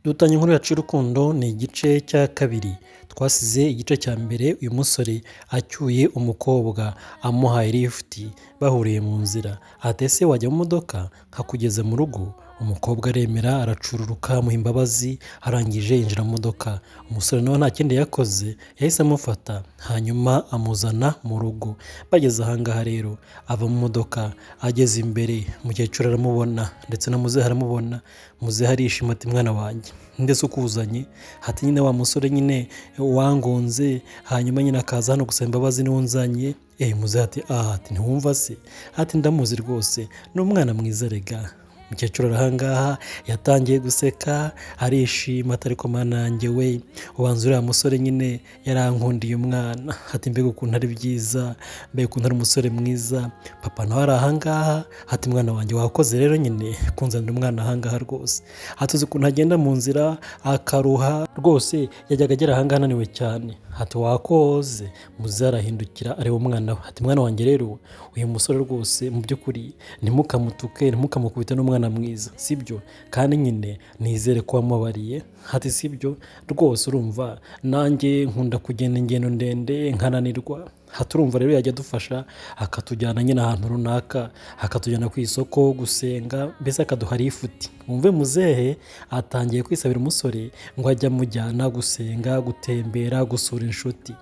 Dutanye inkuru yacu y'urukundo ni igice cya kabiri. Twasize igice cya mbere uyu musore acyuye umukobwa amuhaye lifuti bahuriye mu nzira. Ati ese wajya mu modoka nkakugeza mu rugo? Umukobwa aremera aracururuka amuha imbabazi, arangije yinjira mu modoka. Umusore nawe nta kindi yakoze yahise amufata hanyuma amuzana mu rugo. Bageze ahangaha rero ava mu modoka ageze imbere, umukecuru aramubona ndetse na muzehe aramubona. Muzehe arishima ati mwana wanjye ndetse ukuzanye? Ati nyine wa musore nyine wangonze hanyuma nyine akaza hano gusaba imbabazi niwe unzanye. Muzehe ati ati ntiwumva se? Ati ndamuzi rwose ni umwana mwiza rega. Umukecuru arahangaha yatangiye guseka arishima ati ariko mana yanjye we, ubanza uriya musore nyine yarankundiye umwana. Ati mbega ukuntu ari byiza, mbega ukuntu ari umusore mwiza. Papa nawe ari ahangaha ati mwana wanjye wakoze rero nyine kunzanira umwana ahangaha rwose. Ati uzi ukuntu agenda mu nzira akaruha rwose, yajyaga agera ahangaha ananiwe cyane. Ati wakoze. Muzehe arahindukira areba umwana we ati mwana wanjye rero uyu musore rwose mu by'ukuri ntimukamutuke ntimukamukubite n'umwana mwiza sibyo, kandi nyine nizere ko wamubariye. Ati sibyo rwose, urumva nanjye nkunda kugenda ingendo ndende nkananirwa. Ati urumva rero yajya adufasha akatujyana nyine ahantu runaka, akatujyana ku isoko gusenga, mbese akaduha lifuti. Wumve muzehe atangiye kwisabira umusore ngo ajye amujyana gusenga, gutembera, gusura inshuti.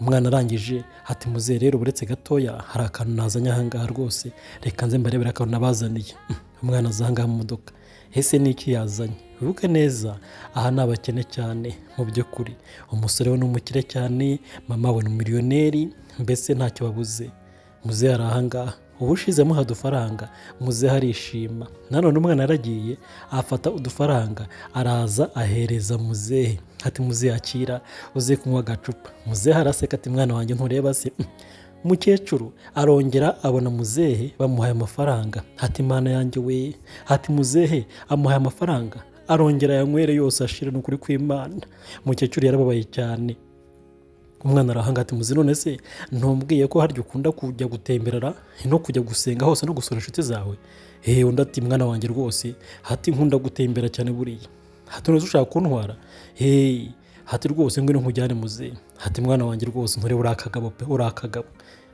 Umwana arangije ati muzehe rero buretse gatoya hari akantu nazanye ahangaha rwose, reka nze mbarebere akantu nabazaniye. Umwana aza ahangaha mu modoka, ese ni iki yazanye? Wibuke neza aha ni abakene cyane mu by'ukuri. Umusore we ni umukire cyane, mama we ni umiliyoneri, mbese ntacyo babuze. Muzehe ari ahangaha, ubu ushize amuha udufaranga muzehe arishima. Nanone umwana yaragiye afata udufaranga araza ahereza muzehe. Ati muzehe akira uze kunywa agacupa. Muzehe araseka ati mwana wanjye ntureba se? Umukecuru arongera abona muzehe bamuhaye amafaranga. Ati mana yanjye we. Ati muzehe amuhaye amafaranga arongera yanywere yose ashira, n'ukuri kw'Imana. Umukecuru yarababaye cyane. Umwana arahanga ati muzehe none se ntumbwiye ko harya ukunda kujya gutemberera no kujya gusenga hose no gusura inshuti zawe? Undi ati mwana wanjye rwose ati nkunda gutembera cyane buriya. Ati none ushaka kuntwara? Ati rwose ngwino nkujyane muzehe. Ati mwana wanjye rwose ntore uri akagabo pe, uri akagabo.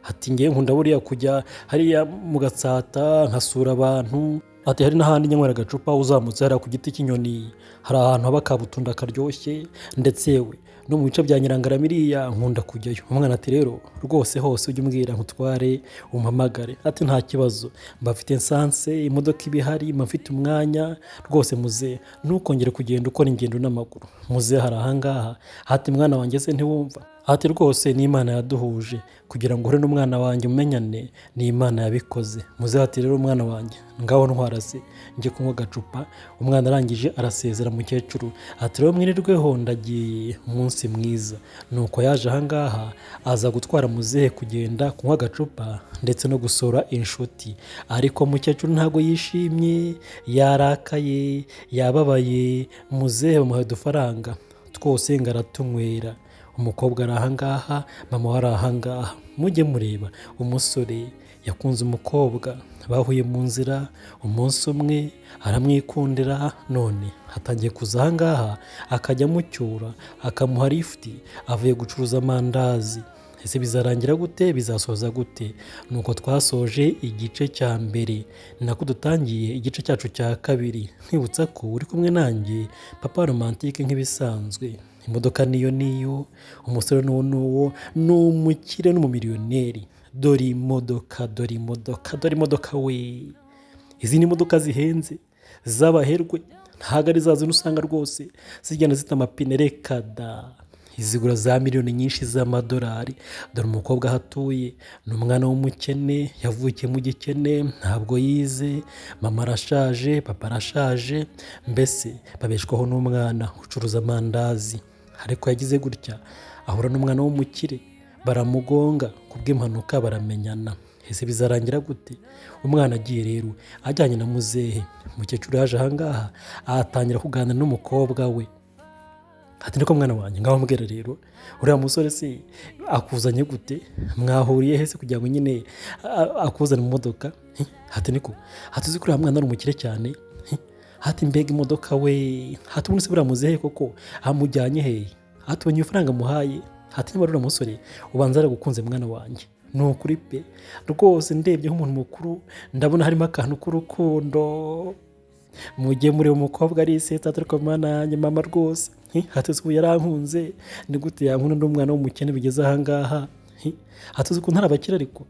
Ati ngiye nkunda buriya kujya hariya mu Gatsata nkasura abantu. Ati hari n'ahandi nyanywera agacupa uzamutse hariya ku giti cy'inyoni, hari ahantu haba kabutunda karyoshye, ndetse yewe no mu bice bya Nyirangaramiriya nkunda kujyayo. Umwana ati rero rwose hose ujye umbwira nkutware umpamagare. Ati nta kibazo, mbafite esanse, imodoka ibihari, mfite umwanya rwose muzehe, ntukongere kugenda ukora ingendo n'amaguru. Muzehe hari ahangaha ati mwana wanjye se ntiwumva? Ati rwose ni Imana yaduhuje kugira ngo uhure n'umwana wanjye umenyane, ni Imana yabikoze. Muzehe ati rero umwana wanjye ngaho ntwara se njye kunywa agacupa. Umwana arangije arasezera umukecuru ati rero mwirirweho ndagiye, umunsi mwiza. Nuko yaje ahangaha aza gutwara muzehe kugenda kunywa agacupa ndetse no gusura inshuti. Ariko umukecuru ntabwo yishimye, yarakaye, yababaye. Muzehe bamuhaye udufaranga twose ngo aratunywera. Umukobwa ari ahangaha, mama we ari ahangaha. Mujye mureba umusore yakunze umukobwa, bahuye mu nzira umunsi umwe aramwikundira, none hatangiye kuza ahangaha akajya amucyura akamuha lifuti avuye gucuruza amandazi. Ese bizarangira gute? Bizasoza gute? Nuko twasoje igice cya mbere, ni nako dutangiye igice cyacu cya kabiri. Nkwibutsa ko uri kumwe nanjye papa romantike nk'ibisanzwe. Imodoka niyo, umusore n'uwo ni umukire n'umumiliyoneri. Dore imodoka, dore imodoka, dore imodoka we. Izi ni imodoka zihenze z'abaherwe, ntabwo ari za zino usanga rwose zigenda zita amapine, reka da. Izigura za miliyoni nyinshi z'amadolari. Dore umukobwa aho atuye ni umwana w'umukene, yavukiye mu gikene, ntabwo yize, mama arashaje, papa arashaje, mbese babeshwaho n'umwana ucuruza amandazi. Ariko yagize gutya ahura n'umwana w'umukire, baramugonga kubw'impanuka baramenyana. Ese bizarangira gute? Umwana agiye rero ajyanye na muzehe. Umukecuru yaje ahangaha atangira kuganira n'umukobwa we. Ati niko mwana wanjye ngaho mbwira rero uriya musore se akuzanye gute? Mwahuriye hese kugira ngo nyine akuzane mu modoka? Ati niko, ati uzi ko uriya mwana ari umukire cyane? hati mbega imodoka we, hati ubundi se buramuze he koko, amujyanye hehe, hati ubonye ifaranga muhaye, hati niba rura musore ubanza aragukunze mwana wanjye. Ni ukuri pe rwose ndebye nk'umuntu mukuru ndabona harimo akantu k'urukundo. Mujye muri umukobwa ari iseta ariko mana yanjye mama rwose hatuzi ubu yarankunze ni gute yankunda n'umwana w'umukene bigeze ahangaha. Hatuzi ukuntu ari abakire ariko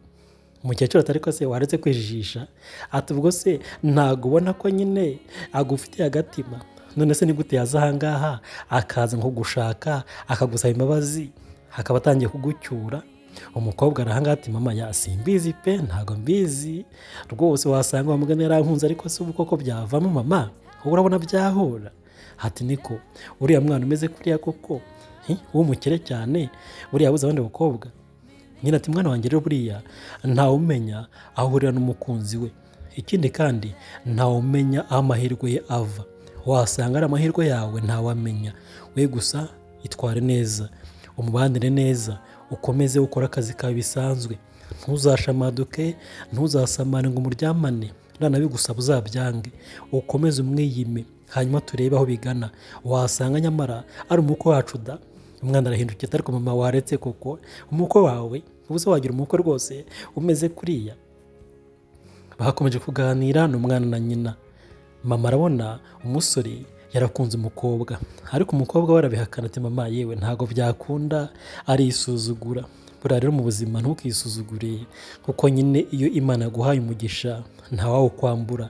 umukecuru atari ko se waretse kwijijisha, ati ubwo se ntago ubona ko nyine agufitiye agatima, none se ni gute yaza ahangaha akaza nko gushaka akagusaba imbabazi akaba atangiye kugucyura. Umukobwa arahangaha ati mama yasimbizi pe ntago mbizi rwose, wasanga wamugana yarankunze ariko se ubu koko byavamo mama, wowe urabona byahura. Hati niko uriya mwana umeze kuriya koko w'umukire cyane buriya abuze abandi bakobwa. Nyina ati mwana wanjye rero buriya ntawumenya aho ahurira n'umukunzi we, ikindi kandi ntawumenya aho amahirwe ye ava, wasanga ari amahirwe yawe ntawamenya. We gusa itware neza, umubanire neza, ukomeze ukora akazi kawe bisanzwe, ntuzashamaduke, ntuzasamane ngo umuryamane, nanabigusaba uzabyange, ukomeze umwiyime, hanyuma turebe aho bigana. Wasanga nyamara ari umukwe wacu da. Umwana arahindukiye ariko mama waretse koko umukwe wawe, ubuze wagira umukwe rwose umeze kuriya. Bakomeje kuganira n'umwana na nyina. Mama arabona umusore yarakunze umukobwa, ariko umukobwa we arabihakana ati mama yewe ntago byakunda, arisuzugura. Buriya rero mu buzima ntukisuzugure, kuko nyine iyo Imana yaguhaye umugisha ntawawukwambura,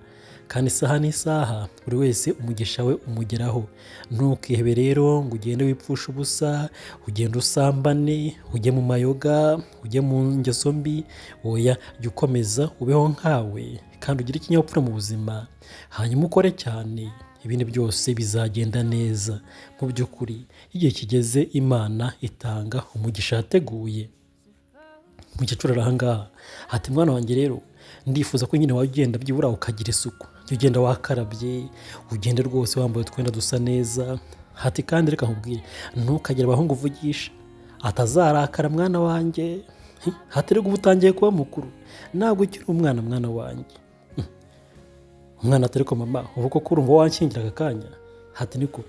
kandi isaha n'isaha buri wese umugisha we umugeraho. Ntukihebe rero ngo ugende wipfusha ubusa, ugende usambane, ujye mu mayoga, ujye mu ngeso mbi. Oya, jya ukomeza ubeho nkawe kandi ugire ikinyabupfura mu buzima, hanyuma ukore cyane, ibindi byose bizagenda neza. Mu by'ukuri igihe kigeze Imana itanga umugisha yateguye. Umukecuru arahangaha ati mwana wanjye rero ndifuza ko nyine wajya ugenda byibura ukagira isuku, ugenda wakarabye, ugende rwose wambaye utwenda dusa neza. Hati kandi reka nkubwire ntukagire abahungu uvugisha, atazarakara mwana wanjye. Hati rero uba utangiye kuba mukuru, ntabwo ukiri umwana mwana wanjye. Umwana atari ko mama ubu koko urumva wanshyingira aka kanya. Hati niko,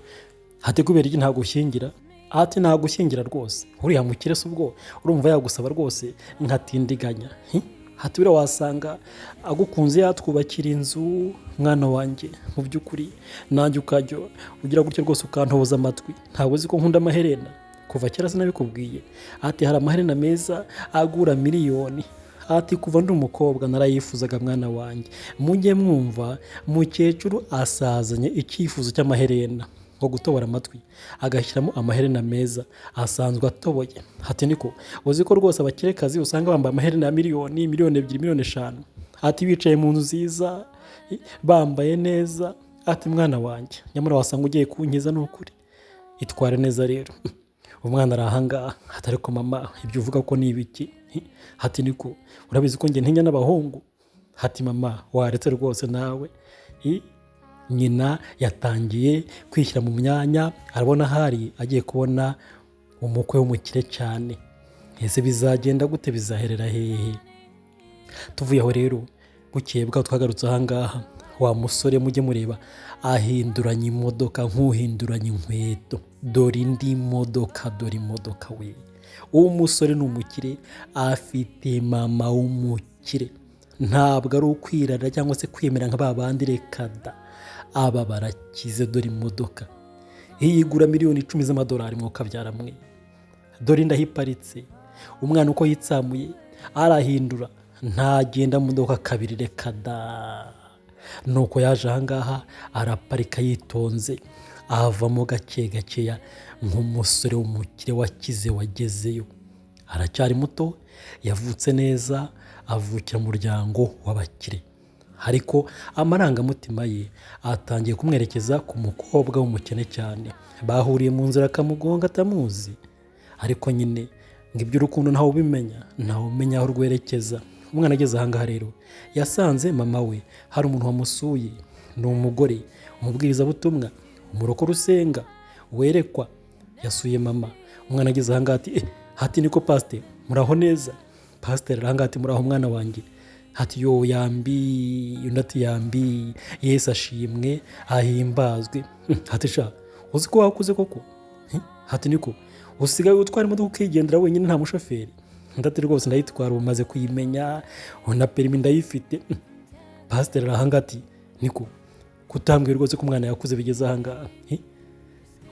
hati kubera iki ntabwo ushyingira? Ati ntabwo ushyingira rwose, uriya mukire se ubwo urumva yagusaba rwose nkatindiganya. Hati buriya wasanga agukunze yatwubakira inzu mwana wanjye. Mu by'ukuri nanjye ukajya ugira gutyo rwose ukantoza amatwi, ntabwo uzi ko nkunda amaherena, kuva kera sinabikubwiye. Ati hari amaherena meza agura miliyoni. Ati kuva ndi umukobwa narayifuzaga mwana wanjye. Mujye mwumva mukecuru asazanye icyifuzo cy'amaherena, ngo gutobora amatwi agashyiramo amaherena meza asanzwe atoboye. Hati niko uzi ko rwose abakirekazi usanga bambaye amaherena ya miliyoni, miliyoni 2, miliyoni 5. Ati bicaye mu nzu nziza bambaye neza. Ati mwana wanjye nyamara wasanga ugiye kunkiza n'ukuri, itware neza rero. Umwana arahangaha atari ko mama ibyo uvuga ko ni ibiki? Hati niko urabizi ko njye ntinya n'abahungu. Hati mama waretse rwose nawe. Nyina yatangiye kwishyira mu myanya, arabona hari agiye kubona umukwe w'umukire cyane. Ese bizagenda gute, bizaherera hehe? Tuvuye aho rero bukeye bwaho twagarutse ahangaha, wa musore mujye mureba ahinduranya imodoka nk'uhinduranya inkweto. Dore indi modoka, dore imodoka we. Uwo musore ni umukire, afite mama w'umukire. Ntabwo ari ukwirara cyangwa se kwemera nka babandi, reka da. Aba barakize, dore imodoka iyi igura miliyoni 10 z'amadolari mwokabyara mwe. Dore ndahiparitse, umwana uko yitsamuye arahindura, ntagenda mu modoka kabiri, reka da. Nuko yaje ahangaha araparika yitonze, avamo gake gakeya nk'umusore w'umukire wakize wagezeyo. Aracyari muto, yavutse neza, avukira mu muryango w'abakire, ariko amarangamutima ye atangiye kumwerekeza ku mukobwa w'umukene cyane. Bahuriye mu nzira akamugonga atamuzi, ariko nyine ngo iby'urukundo ntawe ubimenya, ntawe umenya aho rwerekeza. Umwana ageze ahangaha rero yasanze mama we hari umuntu wamusuye. Ni umugore, umubwirizabutumwa, umurokore usenga, werekwa. Yasuye mama. Umwana ageze ahangaha ati hati niko pasiteri muraho neza? Pasiteri ahangaha ati muraho mwana wanjye. hati yo yambi, undi ati yambi, Yesu ashimwe ahimbazwe. Hati sha uzi ko wakuze koko? Hati niko usigaye utwara imodoka ukigendera wenyine nta mushoferi? Ndati rwose ndayitwara umaze kuyimenya, na perimi ndayifite. Pasiteri arahanga ati niko kutambwira rwose ko umwana yakuze bigeze ahangaha?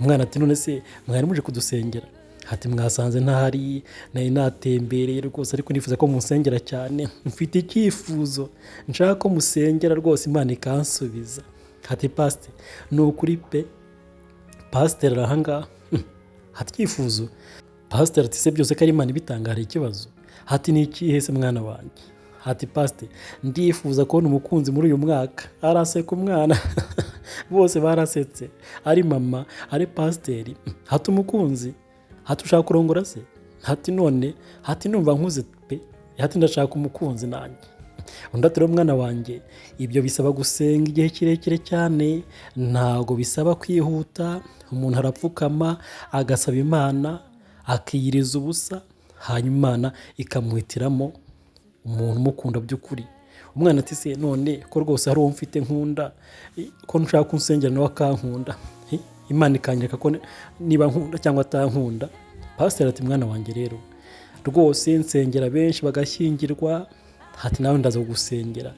Umwana ati none se mwari muje kudusengera? Hati mwasanze ntahari, nari natembereye rwose ariko nifuza ko musengera cyane, mfite icyifuzo nshaka ko musengera rwose Imana ikansubiza. Hati pasiteri ni ukuri pe? Pasiteri arahanga hati icyifuzo? Pasiteri ati se byose ko ari Imana ibitanga hari ikibazo? Hati ni ikihe se mwana wanjye? Hati pasiteri ndifuza kubona umukunzi muri uyu mwaka. Araseka umwana bose barasetse, ari mama ari pasiteri. Hati umukunzi? Hati ushaka kurongora se? Hati none, hati numva nkuze pe, hati ndashaka umukunzi nanjye. Undi ati rero mwana wanjye ibyo bisaba gusenga igihe kirekire cyane, ntago bisaba kwihuta. Umuntu arapfukama agasaba Imana akiyiriza ubusa, hanyuma Imana ikamuhitiramo umuntu umukunda by'ukuri. Umwana ati se none ko rwose hari uwo mfite nkunda, ko nshaka kunsengera nawe akankunda, Imana ikanyereka ko niba nkunda cyangwa atankunda. Pasiteri ati mwana wanjye rero rwose nsengera benshi bagashyingirwa, hati nawe ndaza kugusengera.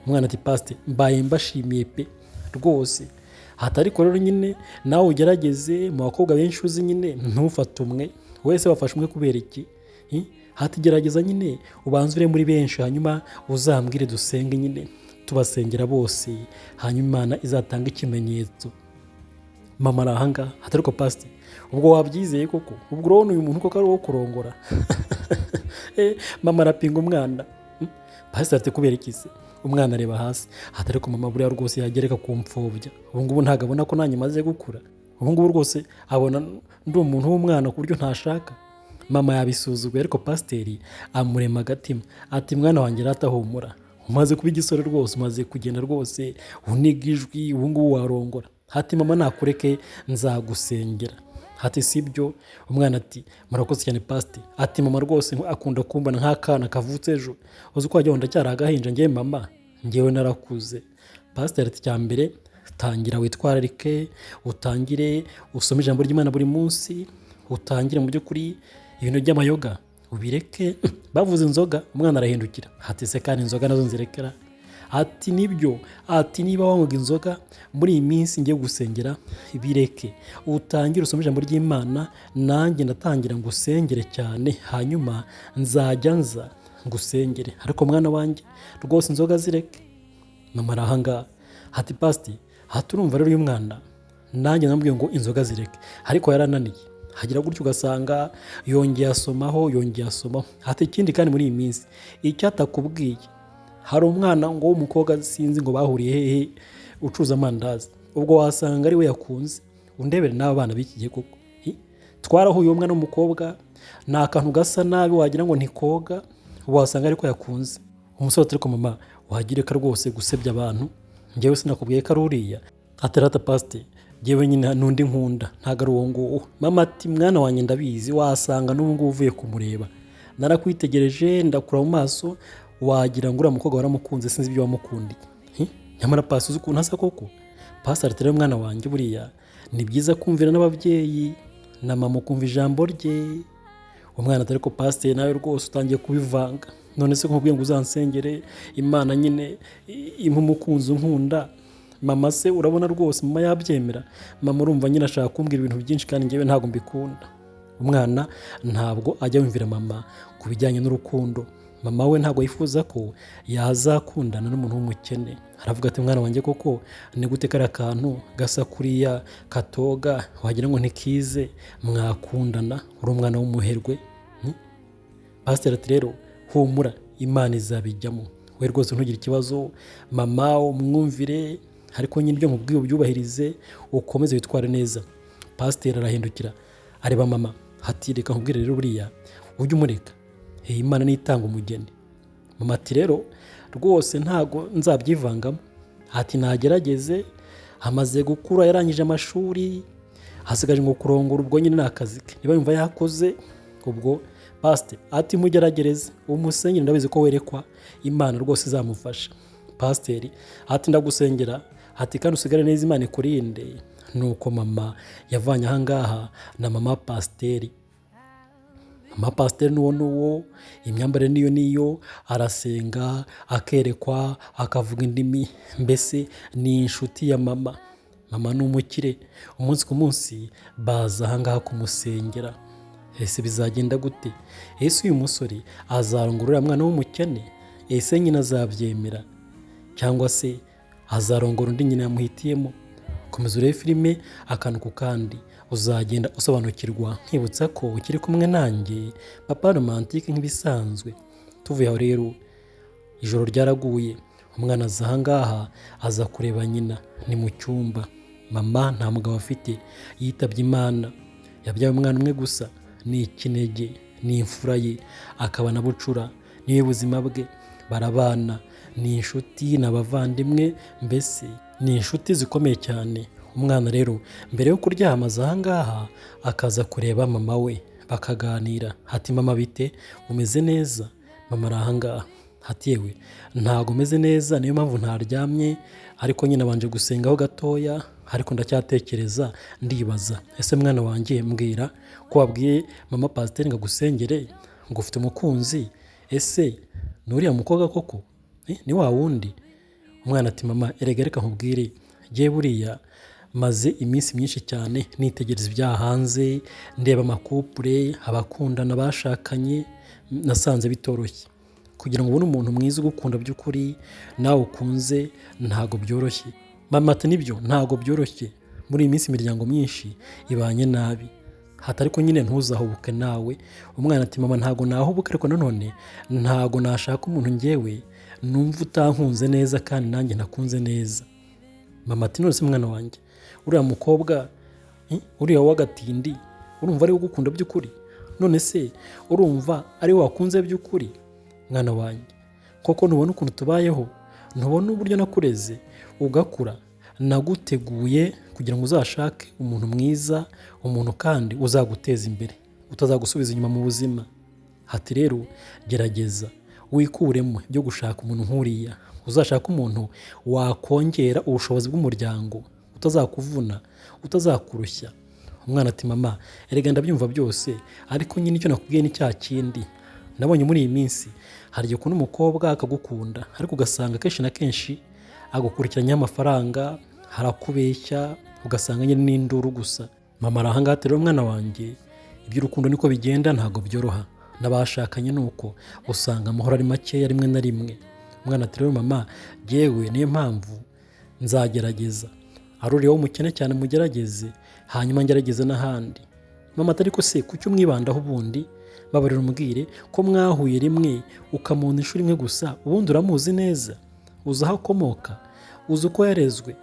Umwana ati pasiteri mbaye mbashimiye pe rwose. Hati ariko rero nyine nawe ugerageze mu bakobwa benshi uzi nyine ntufate umwe, wese wafashe umwe kubera iki? Hati gerageza nyine ubanze ure muri benshi, hanyuma uzambwire dusenge nyine tubasengera bose, hanyuma Imana izatanga ikimenyetso. Mama arahanga hati ariko pasiteri ubwo wabyizeye koko? Ubwo urabona uyu muntu koko ari uwo kurongora? Mama arapinga umwana. Pasiteri ati kubera iki se? Umwana areba hasi hati ariko mama buriya rwose yagereka kumfobya, ubu ngubu ntabwo abona ko nanjye maze gukura, ubu ngubu rwose abona ndi umuntu w'umwana ku buryo ntashaka. Mama yabisuzuguye ariko pasiteri amurema agatima ati mwana wanjye ratahumura, umaze kuba igisore rwose, umaze kugenda rwose uniga ijwi, ubu ngubu warongora. Hati mama nakureke nzagusengera. Hati sibyo? Umwana ati murakoze cyane pasiteri. Ati mama rwose akunda kumbana nk'akana kavutse ejo, uzi ko wajya ndacyari agahinja ngewe mama, ngewe narakuze. Pasiteri ati cyambere tangira witwararike, utangire usome ijambo ry'Imana buri munsi, utangire mu by'ukuri ibintu by'amayoga ubireke. Bavuze inzoga umwana arahindukira hati se kandi inzoga nazo nzirekera? Ati nibyo, ati niba wanywaga inzoga muri iyi minsi ngiye gusengera bireke, utangire usome ijambo ry'Imana, nanjye ndatangira ngusengere cyane, hanyuma nzajya nza ngusengere, ariko mwana wanjye rwose inzoga zireke. Mama arahanga hati pasiteri hati urumva rero uyu mwana nanjye namubwiye ngo inzoga zireke, ariko yarananiye. Hagira gutyo ugasanga yongeye asomaho. Hati ikindi kandi muri iyi minsi icyo atakubwiye, hari umwana ngo w'umukobwa sinzi ngo bahuriye hehe ucuruza amandazi, ubwo wasanga ari we yakunze. Undebere n'aba bana b'iki gihe koko, twarahuye uwo mwana w'umukobwa ni akantu gasa nabi wagira ngo ntikoga, wasanga ariko yakunze. Umusore ati ariko mama wagireka rwose gusebya abantu, njyewe sinakubwiye ko ari uriya? Aterata pasiteri njyewe nyine n'undi nkunda ntabwo ari uwo nguwo. Mama ati mwana wanjye ndabizi, wasanga n'ubu ngubu uvuye kumureba, narakwitegereje ndakura mu maso wagira ngo uriya mukobwa waramukunze, sinzi ibyo wamukundiye. Nyamara pasi uzi ukuntu asa koko? Pasi ati rero mwana wanjye buriya ni byiza kumvira n'ababyeyi na mama ukumva ijambo rye. Umwana ati ariko pasiteri nawe rwose utangiye kubivanga, none se nkubwiye ngo uzansengere Imana nyine impa umukunzi unkunda, mama se urabona rwose mama yabyemera? Mama urumva nyine ashaka kumbwira ibintu byinshi kandi njyewe ntabwo mbikunda. Umwana ntabwo ajya yumvira mama ku bijyanye n'urukundo. Mama we ntabwo yifuza ko yazakundana n'umuntu w'umukene. Aravuga ati mwana wanjye koko ni gute kari akantu gasa kuriya katoga wagira ngo ntikize mwakundana, uri umwana w'umuherwe? Pasiteri ati rero humura Imana izabijyamo, we rwose ntugire ikibazo, mama umwumvire, ariko nyine ibyo nkubwiye ubyubahirize ukomeze witware neza. Pasiteri arahindukira areba mama hati reka nkubwire rero buriya ujye umureka, Imana nitanga umugeni. Mama ati rero rwose ntago nzabyivangamo. Ati nagerageze, amaze gukura yarangije amashuri, hasigaje ngo kurongora, ubwo nyine ni akazi ke, niba yumva yakoze ubwo Pasiteri ati mugeragereze umusenyeri ndabizi ko werekwa Imana rwose izamufasha. Pasiteri ati ndagusengera, ati kandi usigare neza Imana ikurinde. Nuko mama yavanye ahangaha na mama pasiteri. Mama pasiteri n'uwo imyambarire niyo arasenga akerekwa akavuga indimi, mbese ni inshuti ya mama. Mama ni umukire, umunsi ku munsi baza ahangaha kumusengera. Ese bizagenda gute? Ese uyu musore azarongora uriya mwana w'umukene? Ese nyina azabyemera cyangwa se azarongora undi nyina yamuhitiyemo? Komeza urebe filime akantu ku kandi uzagenda usobanukirwa. Nkibutsa ko ukiri kumwe nanjye Papa Romantike nk'ibisanzwe. Tuvuye aho rero ijoro ryaraguye, umwana aza ahangaha aza kureba nyina, ni mu cyumba. Mama nta mugabo afite, yitabye Imana. Yabyaye umwana umwe gusa, ni ikinege, ni imfura ye, akaba na bucura, niwe buzima bwe. Barabana, ni inshuti, ni abavandimwe, mbese ni inshuti zikomeye cyane. Umwana rero mbere yo kuryama aza ahangaha akaza kureba mama we bakaganira. Ati mama bite, umeze neza? Mama ari ahangaha. Ati yewe ntago umeze neza, niyo mpamvu ntaryamye, ariko nyine abanje gusengaho gatoya, ariko ndacyatekereza ndibaza, ese mwana wanjye mbwira ko wabwiye mama pasiteri ngo agusengere ngo ufite umukunzi, ese nuriya mukobwa koko? Ni wa wundi? Umwana ati mama erega reka nkubwire, jye buriya maze iminsi myinshi cyane nitegereza ibyaha hanze, ndeba amakupure, abakundana bashakanye, nasanze bitoroshye. Kugira ngo ubone umuntu mwiza ugukunda by'ukuri nawe ukunze ntago byoroshye. Mama ati nibyo ntago byoroshye, muri iyi minsi imiryango myinshi ibanye nabi, hata ariko nyine ntuzahubuke nawe. Umwana ati mama ntago nahubuka, ariko nanone ntago nashaka umuntu njyewe numva utankunze neza kandi nanjye ntakunze neza. Mama ati none se mwana wanjye, uriya mukobwa uriya w'agatindi urumva ari we ugukunda by'ukuri? None se urumva ari we wakunze by'ukuri? Mwana wanjye koko ntubona ukuntu tubayeho? Ntubona uburyo nakureze ugakura? Naguteguye kugira ngo uzashake umuntu mwiza, umuntu kandi uzaguteza imbere, utazagusubiza inyuma mu buzima. Hati rero gerageza wikuremo ibyo gushaka umuntu nk'uriya, uzashaka umuntu wakongera ubushobozi bw'umuryango, utazakuvuna, utazakurushya. Umwana ati mama erega ndabyumva byose, ariko nyine icyo nakubwiye ni cya kindi. Nabonye muri iyi minsi hari igihe ukunda umukobwa akagukunda, ariko ugasanga kenshi na kenshi agukurikiranyaho amafaranga, harakubeshya, ugasanga nyine n'induru gusa. Mama ari ahangaha rero mwana wanjye, iby'urukundo niko bigenda, ntabwo byoroha. N'abashakanye nuko usanga amahoro ari makeya rimwe na rimwe. Umwana ati rero mama jyewe niyo mpamvu nzagerageza, ari uriya w'umukene cyane mugerageze, hanyuma ngerageze n'ahandi. Mama ati ariko se kuki umwibandaho ubundi? Babarira umbwire ko mwahuye rimwe ukamubona inshuro imwe gusa, ubundi uramuzi neza, uzi aho akomoka, uzi uko yarezwe,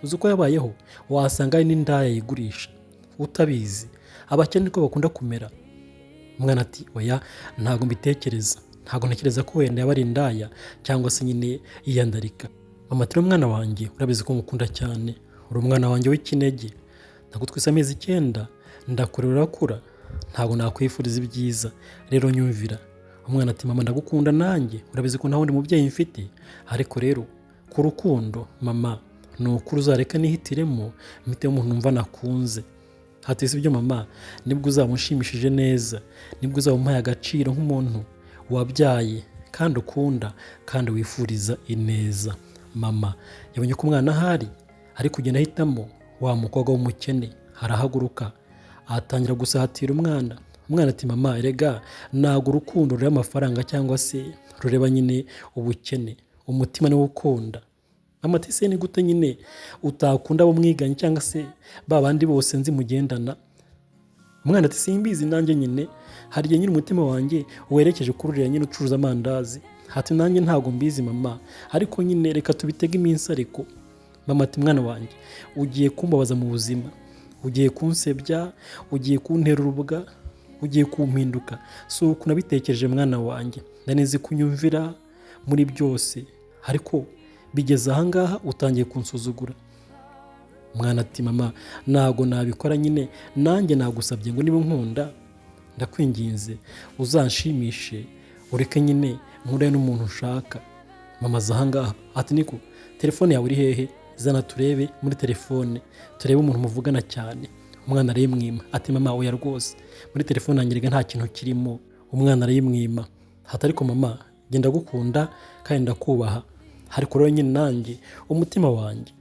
uzi uko yabayeho. Wasanga ari n'indaya yigurisha utabizi. Abakene niko bakunda kumera. Umwana ati oya ntago mbitekereza, ntago ntekereza ko wenda yaba ari indaya cyangwa se nyine yiyandarika. Mama ati mwana wanjye urabizi ko ngukunda cyane, uri umwana wanjye w'ikinege, nagutwise amezi 9, ndakurera urakura, ntago nakwifuriza ibyiza, rero nyumvira. Umwana ati mama ndagukunda nanjye, urabizi ko nta wundi mubyeyi mfite, ariko rero ku rukundo mama ni ukuri uzareka nihitiremo mpite umuntu numva nakunze. Hati si byo mama, nibwo uzamushimishije neza, nibwo uzamuhaye agaciro nk'umuntu wabyaye kandi ukunda kandi wifuriza ineza. Mama yabonye ko umwana ahari ari kugenda ahitamo wa mukobwa w'umukene, arahaguruka atangira gusatira umwana. Umwana ati mama erega ntago urukundo rureba amafaranga cyangwa se rureba nyine ubukene, umutima niwo ukunda. Mama ati se ni gute nyine utakunda abo mwiganye cyangwa se ba bandi bose nzi mugendana? Umwana ati simbizi nanjye nyine, hari igihe nyine umutima wanjye werekeje kuri uriya nyine ucuruza amandazi. Hati nanjye ntago mbizi mama, ariko nyine reka tubitege iminsi ariko. Mama ati mwana wanjye ugiye kumbabaza mu buzima, ugiye kunsebya, ugiye kuntera urubuga, ugiye kumpinduka. Si uko nabitekereje mwana wanjye, ndanizi kunyumvira muri byose, ariko bigeze ahangaha utangiye kunsuzugura. Mwana ati mama ntago nabikora nyine, nanjye nagusabye ngo niba nkunda ndakwinginze uzanshimishe ureke nyine nkure n'umuntu ushaka. Mama aza ahangaha ati niko telefone yawe iri hehe, zana turebe muri telefone turebe umuntu muvugana cyane. Umwana arayimwima ati mama oya rwose muri telefone yanjye nta kintu kirimo. Umwana arayimwima ati ariko mama genda gukunda kandi ndakubaha, ariko rero nyine nanjye umutima wanjye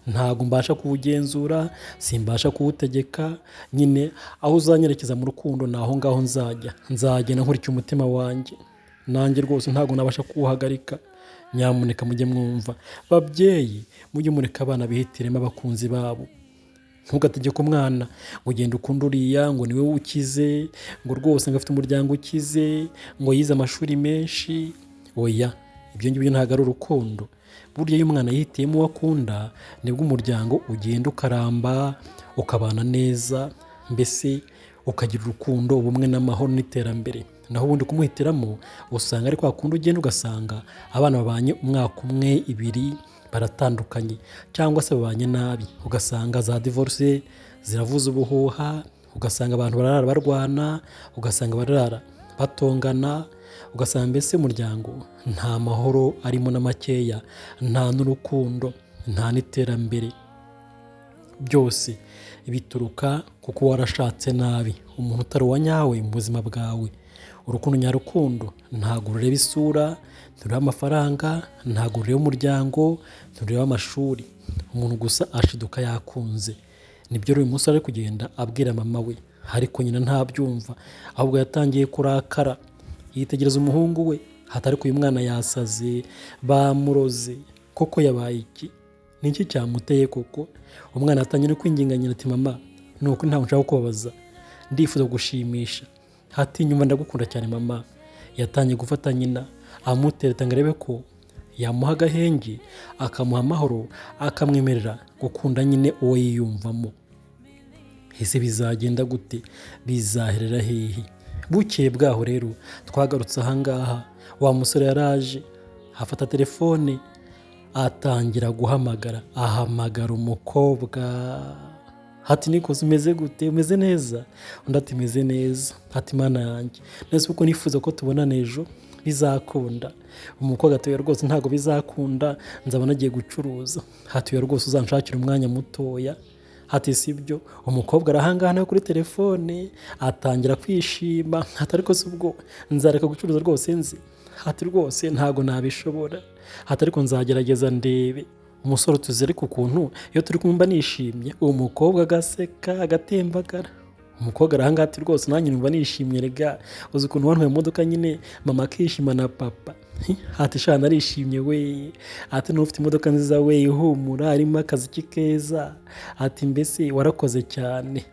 ntago mbasha kuwugenzura, simbasha kuwutegeka, nyine aho uzanyerekeza mu rukundo naho ngaho nzagenda nkurikira umutima wanjye, nanjye rwose ntago nabasha kuwuhagarika. Nyamuneka mujye mwumva babyeyi, mujye mureka abana bihitiremo abakunzi babo. Ntugategeke umwana ngo ugenda ukunda uriya ngo niwe ukize, ngo rwose ngo afite umuryango ukize, ngo yize amashuri menshi. Oya, ibyo ngibyo ntabwo ari urukundo. Burya iyo umwana yihitiyemo uwo akunda nibwo umuryango ugenda ukaramba, ukabana neza, mbese ukagira urukundo, ubumwe n'amahoro n'iterambere. Naho ubundi kumuhitiramo usanga ari kwa kundi ugenda ugasanga abana babanye umwaka umwe ibiri baratandukanye, cyangwa se babanye nabi, ugasanga za divorce ziravuza ubuhuha, ugasanga abantu barara barwana, ugasanga barara batongana, ugasanga mbese umuryango nta mahoro arimo na makeya, nta n'urukundo, nta n'iterambere. Byose bituruka kuko warashatse nabi umuntu utari uwa nyawe mu buzima bwawe. Urukundo nyarukundo ntabwo rureba isura, ntureba amafaranga, ntabwo rureba umuryango, ntureba amashuri. Umuntu gusa ashiduka yakunze. Nibyo rero uyu musore ari kugenda abwira mama we, ariko nyina ntabyumva, ahubwo yatangiye kurakara yitegereza umuhungu we. Hatari ko uyu mwana yasaze, bamuroze, koko yabaye iki? Ni iki cyamuteye koko? Umwana atangiye kwinginga nyina ati mama nuko ntawe nshaka kubabaza, ndifuza gushimisha. Hati nyuma ndagukunda cyane mama. Yatangiye gufata nyina amutereta ngo arebe ko yamuha agahenge, akamuha amahoro, akamwemerera gukunda nyine uwo yiyumvamo. Ese bizagenda gute? Bizaherera hehe? Bukeye bwaho rero twagarutse ahangaha, wa musore yaraje afata telefone atangira guhamagara, ahamagara umukobwa. Hati niko umeze gute? Umeze neza? Undi ati meze neza. Hati mana yanjye nese uko nifuza ko tubona nejo bizakunda. Umukobwa ati rwose ntago bizakunda, nzaba nagiye gucuruza. Hati rwose uzanshakira umwanya mutoya. Hati sibyo. Umukobwa arahangana kuri telefone atangira kwishima. Hati ariko ubwo nzareka gucuruza rwose nzi. Hati rwose ntago nabishobora. Hati ariko nzagerageza ndebe. Umusore tuzere ku kuntu iyo turi kumva nishimye, uwo mukobwa agaseka agatembagara. Umukobwa arahanga ati rwose nanjye numva nishimye rega, uzi ukuntu wantwaye imodoka nyine mama akishima na papa. Hati shana arishimye we. Ati n'ufite imodoka nziza we, ihumura, arimo akazi keza. Ati mbese warakoze cyane.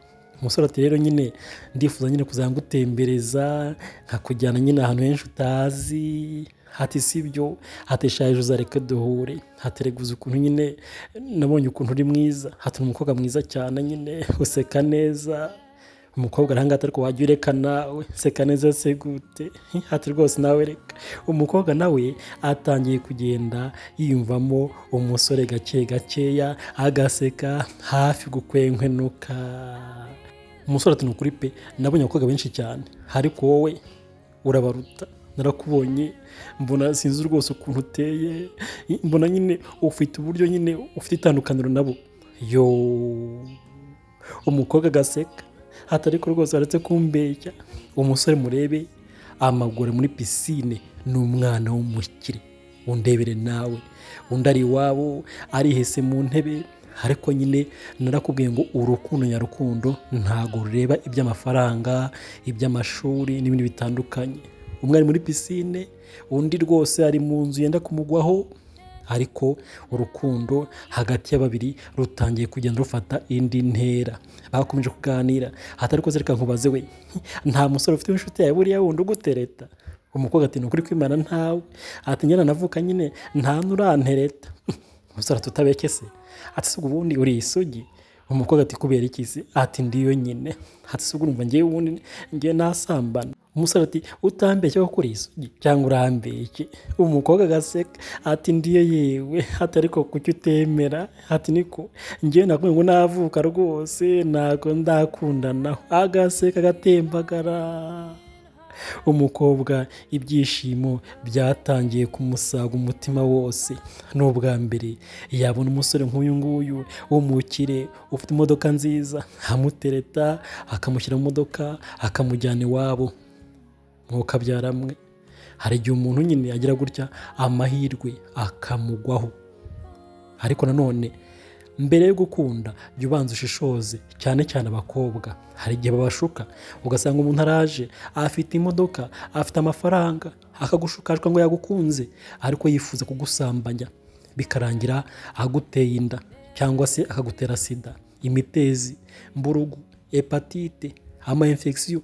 Umusore ati rero nyine ndifuza nyine kuzangutembereza, nkakujyana nyine ahantu henshi utazi. Hati sibyo. Hati shaje uzareke duhure. Hati reguza ukuntu nyine nabonye ukuntu uri mwiza. Hati umukobwa mwiza cyane nyine useka neza. Umukobwa arahanga ati ariko wajya ureka nawe seka neza se gute? Hati rwose nawe reka. Umukobwa nawe atangiye kugenda yiyumvamo umusore gake gakeya, agaseka hafi gukwenkwenuka. Umusore ati nukuri pe nabonye abakobwa benshi cyane, ariko wowe urabaruta. Narakubonye mbona sinzi rwose ukuntu uteye, mbona nyine ufite uburyo nyine ufite itandukaniro nabo. Yo, umukobwa agaseka. Hati ariko rwose waretse kumbeshya. Umusore murebe amaguru muri pisine, ni umwana w'umukire. Undebere nawe, undi ari iwabo arihese mu ntebe. Ariko nyine narakubwiye ngo urukundo nyarukundo ntago rureba iby'amafaranga, iby'amashuri n'ibindi bitandukanye. Umwe ari muri pisine, undi rwose ari mu nzu yenda kumugwaho, ariko urukundo hagati y'ababiri rutangiye kugenda rufata indi ntera. Bakomeje kuganira. Hati ariko zereka nkubaze we, nta musore ufite inshuti yawe buriya wundi ugutereta? Umukobwa ati nukuri kwimana ntawe. Ati njyana navuka nyine nta nurantereta. Umusore tutabeke se. Ati se ubundi uri isugi? Umukobwa ati kubera iki se? Ati ndiyo nyine. Ati se urumva ngiye wundi ngiye nasambana. umusore ati utambeshye ko kuri isugi cyangwa urambeshye, umukobwa agaseka ati ndiyo yewe, ati ariko kuki utemera, ati niko njyewe nakubwiye ngo navuka rwose ntabwo ndakundanaho, agaseka agatembagara. Umukobwa ibyishimo byatangiye kumusaga umutima wose. Ni ubwa mbere yabona umusore nk'uyu nguyu w'umukire ufite imodoka nziza, amutereta akamushyira mu modoka akamujyana iwabo. Mwuka byaramwe, hari igihe umuntu nyine agira gutya amahirwe akamugwaho, ariko nanone mbere yo gukunda jya ubanza ushishoze, cyane cyane abakobwa. Hari igihe babashuka ugasanga umuntu araje afite imodoka afite amafaranga akagushukashwa ngo yagukunze, ariko yifuza kugusambanya bikarangira aguteye inda cyangwa se akagutera sida, imitezi, mburugu, hepatite, ama infection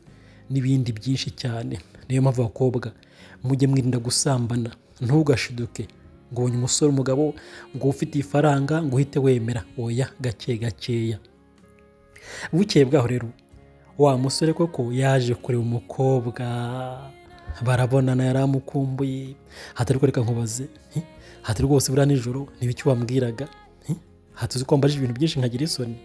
n'ibindi byinshi cyane. Niyo mpamvu abakobwa mujye mwirinda gusambana, ntugashiduke ngo ubonye umusore umugabo ngo ufite ifaranga ngo uhite wemera, oya gake gakeya. Bukeye bwaho rero wa musore koko yaje kureba umukobwa, barabonana yari amukumbuye, hatari reka nkubaze, hati rwose buriya nijoro n'ibiki wambwiraga, hati uzi ko wambajije ibintu byinshi nkagira isoni.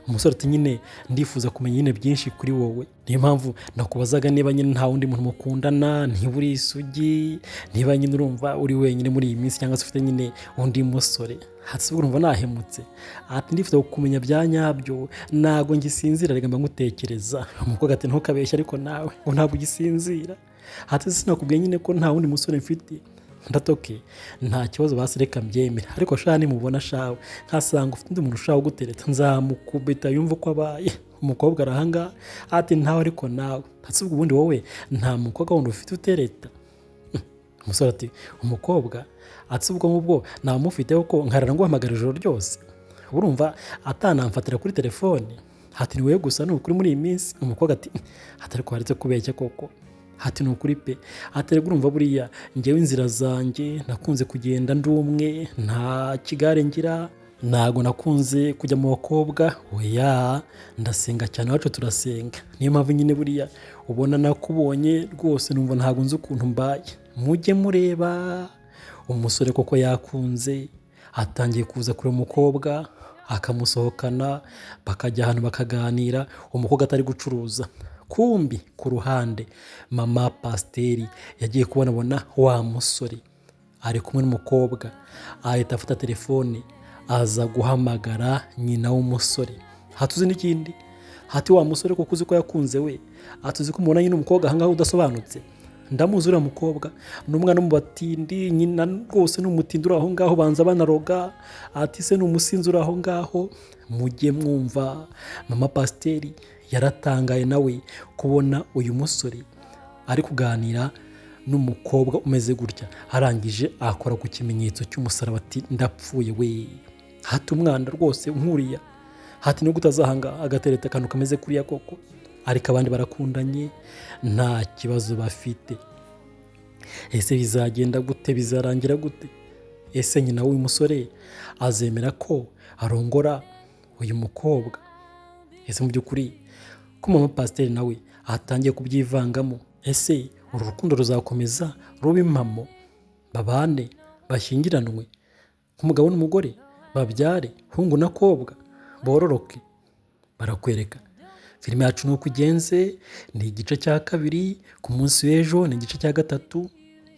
Umusore ati nyine ndifuza kumenya nyine byinshi kuri wowe, niyo mpamvu nakubazaga niba nyine nta wundi muntu mukundana, niba uri isugi, niba nyine urumva uri wenyine muri iyi minsi cyangwa se ufite nyine undi musore. Hati urumva nahemutse, ati ndifuza kumenya bya nyabyo, ntabwo ngisinzira reka mba ngutekereza. Umukobwa ati ntukabeshye ariko nawe ngo ntabwo ugisinzira, hati sinakubwiye nyine ko nta wundi musore mfite. Ndatoke nta kibazo basi reka mbyemera, ariko shaha nimubona shawe nkasanga ufite undi muntu ushaka gutereta nzamukubita yumva uko abaye. Umukobwa arahanga ati ntawe ariko nawe, ati ubwo ubundi wowe nta mukobwa wundi ufite utereta. Umusore ati umukobwa, ati ubwo ngubwo namufiteho ko nkarara nguhamagara ijoro ryose, urumva atanamfatira kuri telefone, hati ni wowe gusa ni ukuri muri iyi minsi. Umukobwa ati hatari ko haretse kubeshya koko, hati ni ukuri pe, hati rero urumva buriya njyewe inzira zanjye nakunze kugenda ndi umwe, nta kigare ngira, ntago nakunze kujya mu bakobwa, oya ndasenga cyane, iwacu turasenga, niyo mpamvu nyine buriya ubona nakubonye rwose numva ntago nzi ukuntu mbaye. Mujye mureba umusore koko yakunze, atangiye kuza kure umukobwa akamusohokana, bakajya ahantu bakaganira, umukobwa atari gucuruza. Kumbi ku ruhande mama pasiteri yagiye kubonabona wa musore ari kumwe n'umukobwa, ahita afata telefone aza guhamagara nyina w'umusore. Hatuzi n'ikindi, hati wa musore kuko uzi ko yakunze we, hatuzi ko umubona nyine umukobwa ahangaha udasobanutse, ndamuzi uriya mukobwa ni umwana mu batindi, nyina rwose ni umutindi uri aho ngaho banza banaroga, ati se ni umusinzi uri aho ngaho. Mujye mwumva mama pasiteri yaratangaye nawe kubona uyu musore ari kuganira n'umukobwa umeze gutya, arangije akora ku kimenyetso cy'umusaraba ati ndapfuye we. Hati umwana rwose nkuriya, hati no gutazahanga agatereta akantu kameze kuriya koko, ariko abandi barakundanye nta kibazo bafite. Ese bizagenda gute, bizarangira gute? Ese nyina w'uyu musore azemera ko arongora uyu mukobwa? Ese mu by'ukuri ko mama pasiteri nawe atangiye kubyivangamo, ese uru rukundo ruzakomeza ruba impamo, babane bashyingiranwe nk'umugabo n'umugore, babyare hungu na kobwa, bororoke? Barakwereka filime yacu nuko igenze, ni igice cya kabiri, ku munsi w'ejo ni igice cya gatatu.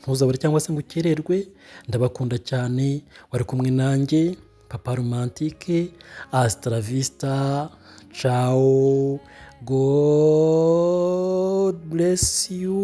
Ntuzabure cyangwa se ngo ukererwe. Ndabakunda cyane, wari kumwe nanjye Papa Romantike. Hasta la vista, ciao, God bless you.